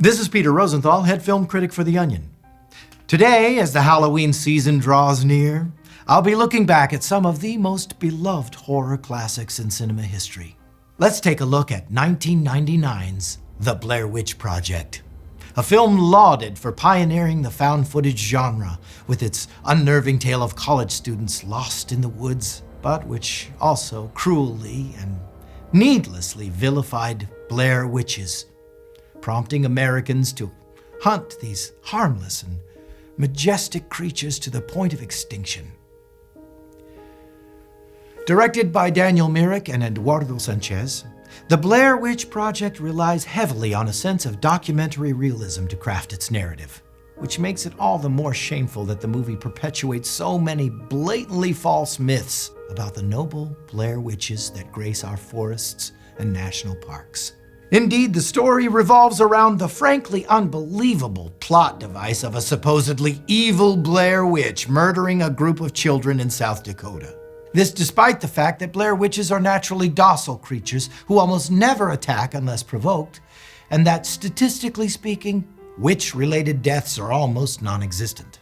This is Peter Rosenthal, head film critic for The Onion. Today, as the Halloween season draws near, I'll be looking back at some of the most beloved horror classics in cinema history. Let's take a look at 1999's The Blair Witch Project, a film lauded for pioneering the found footage genre with its unnerving tale of college students lost in the woods, but which also cruelly and needlessly vilified Blair witches, prompting Americans to hunt these harmless and majestic creatures to the point of extinction. Directed by Daniel Myrick and Eduardo Sanchez, The Blair Witch Project relies heavily on a sense of documentary realism to craft its narrative, which makes it all the more shameful that the movie perpetuates so many blatantly false myths about the noble Blair witches that grace our forests and national parks. Indeed, the story revolves around the frankly unbelievable plot device of a supposedly evil Blair witch murdering a group of children in South Dakota. This despite the fact that Blair witches are naturally docile creatures who almost never attack unless provoked, and that statistically speaking, witch-related deaths are almost non-existent.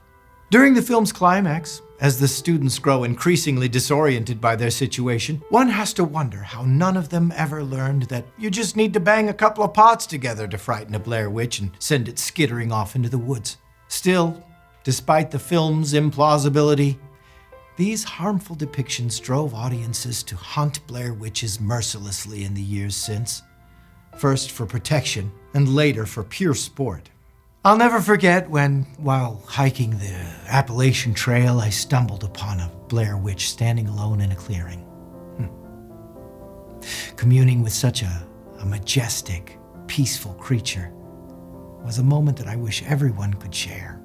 During the film's climax, as the students grow increasingly disoriented by their situation, one has to wonder how none of them ever learned that you just need to bang a couple of pots together to frighten a Blair witch and send it skittering off into the woods. Still, despite the film's implausibility, these harmful depictions drove audiences to hunt Blair witches mercilessly in the years since, first for protection and later for pure sport. I'll never forget when, while hiking the Appalachian Trail, I stumbled upon a Blair witch standing alone in a clearing. Communing with such a majestic, peaceful creature was a moment that I wish everyone could share.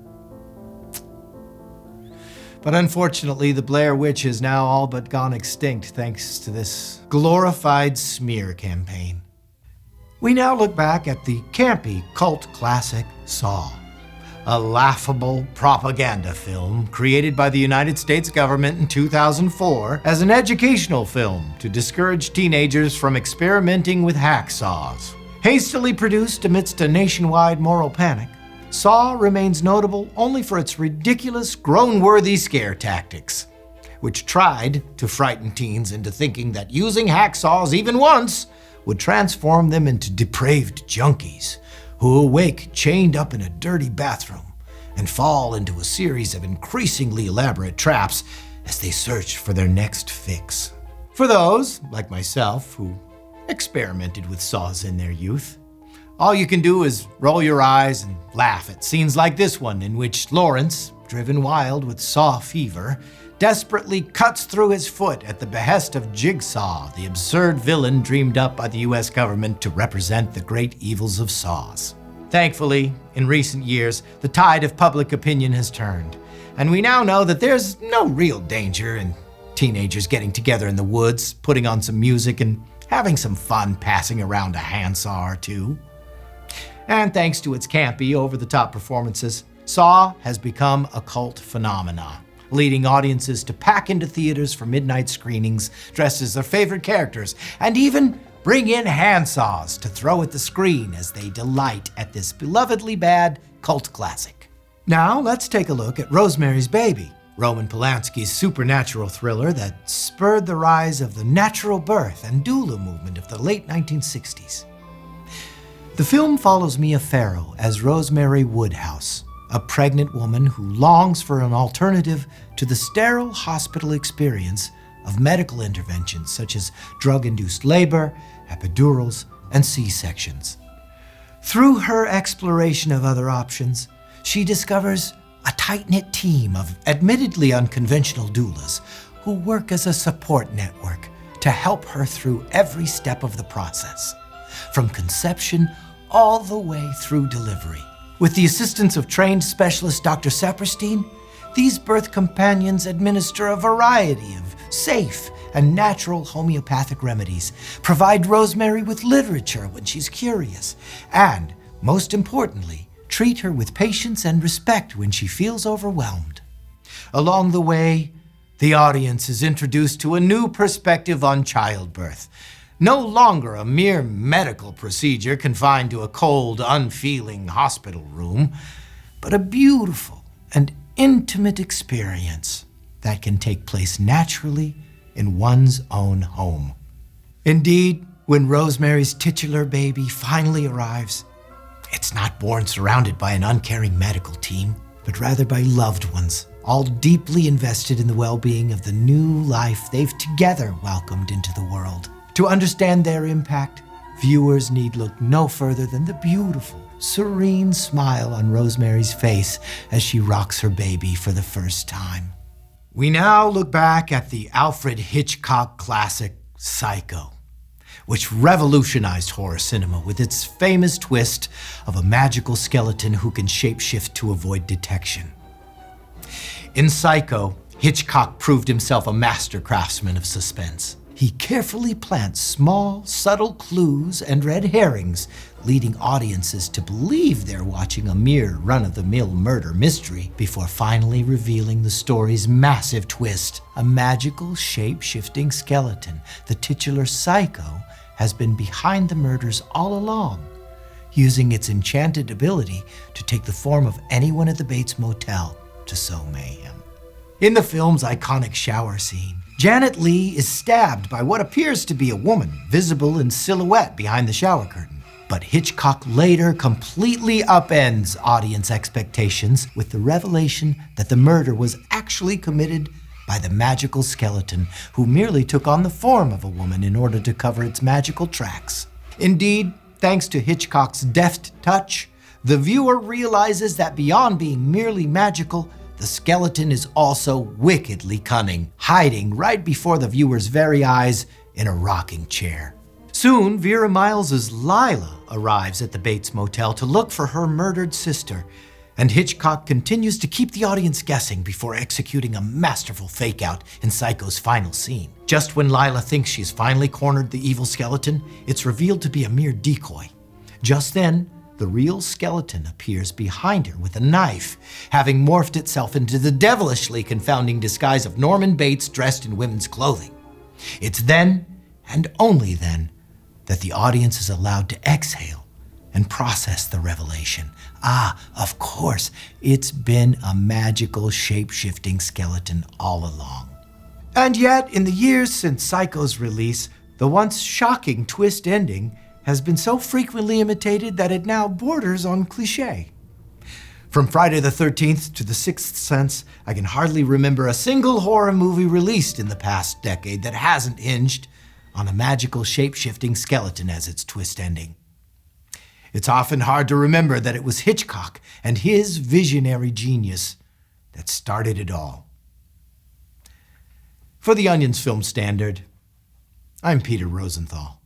But unfortunately, the Blair Witch has now all but gone extinct thanks to this glorified smear campaign. We now look back at the campy cult classic Saw, a laughable propaganda film created by the United States government in 2004 as an educational film to discourage teenagers from experimenting with hacksaws. Hastily produced amidst a nationwide moral panic, Saw remains notable only for its ridiculous, groan-worthy scare tactics, which tried to frighten teens into thinking that using hacksaws even once would transform them into depraved junkies who awake chained up in a dirty bathroom and fall into a series of increasingly elaborate traps as they search for their next fix. For those, like myself, who experimented with saws in their youth, all you can do is roll your eyes and laugh at scenes like this one, in which Lawrence, driven wild with saw fever, desperately cuts through his foot at the behest of Jigsaw, the absurd villain dreamed up by the US government to represent the great evils of saws. Thankfully, in recent years, the tide of public opinion has turned, and we now know that there's no real danger in teenagers getting together in the woods, putting on some music, and having some fun passing around a handsaw or two. And thanks to its campy, over-the-top performances, Saw has become a cult phenomenon, leading audiences to pack into theaters for midnight screenings dressed as their favorite characters, and even bring in handsaws to throw at the screen as they delight at this belovedly bad cult classic. Now let's take a look at Rosemary's Baby, Roman Polanski's supernatural thriller that spurred the rise of the natural birth and doula movement of the late 1960s. The film follows Mia Farrow as Rosemary Woodhouse, a pregnant woman who longs for an alternative to the sterile hospital experience of medical interventions such as drug-induced labor, epidurals, and C-sections. Through her exploration of other options, she discovers a tight-knit team of admittedly unconventional doulas who work as a support network to help her through every step of the process, from conception all the way through delivery. With the assistance of trained specialist Dr. Saperstein, these birth companions administer a variety of safe and natural homeopathic remedies, provide Rosemary with literature when she's curious, and, most importantly, treat her with patience and respect when she feels overwhelmed. Along the way, the audience is introduced to a new perspective on childbirth, no longer a mere medical procedure confined to a cold, unfeeling hospital room, but a beautiful and intimate experience that can take place naturally in one's own home. Indeed, when Rosemary's titular baby finally arrives, it's not born surrounded by an uncaring medical team, but rather by loved ones, all deeply invested in the well-being of the new life they've together welcomed into the world. To understand their impact, viewers need look no further than the beautiful, serene smile on Rosemary's face as she rocks her baby for the first time. We now look back at the Alfred Hitchcock classic Psycho, which revolutionized horror cinema with its famous twist of a magical skeleton who can shapeshift to avoid detection. In Psycho, Hitchcock proved himself a master craftsman of suspense. He carefully plants small, subtle clues and red herrings, leading audiences to believe they're watching a mere run-of-the-mill murder mystery before finally revealing the story's massive twist. A magical, shape-shifting skeleton, the titular Psycho, has been behind the murders all along, using its enchanted ability to take the form of anyone at the Bates Motel to sow mayhem. In the film's iconic shower scene, Janet Leigh is stabbed by what appears to be a woman visible in silhouette behind the shower curtain. But Hitchcock later completely upends audience expectations with the revelation that the murder was actually committed by the magical skeleton, who merely took on the form of a woman in order to cover its magical tracks. Indeed, thanks to Hitchcock's deft touch, the viewer realizes that beyond being merely magical, the skeleton is also wickedly cunning, hiding right before the viewer's very eyes in a rocking chair. Soon, Vera Miles's Lila arrives at the Bates Motel to look for her murdered sister, and Hitchcock continues to keep the audience guessing before executing a masterful fake-out in Psycho's final scene. Just when Lila thinks she's finally cornered the evil skeleton, it's revealed to be a mere decoy. Just then, the real skeleton appears behind her with a knife, having morphed itself into the devilishly confounding disguise of Norman Bates dressed in women's clothing. It's then, and only then, that the audience is allowed to exhale and process the revelation. Ah, of course, it's been a magical, shape-shifting skeleton all along. And yet, in the years since Psycho's release, the once shocking twist ending has been so frequently imitated that it now borders on cliché. From Friday the 13th to The Sixth Sense, I can hardly remember a single horror movie released in the past decade that hasn't hinged on a magical shape-shifting skeleton as its twist ending. It's often hard to remember that it was Hitchcock and his visionary genius that started it all. For the Onion's Film Standard, I'm Peter Rosenthal.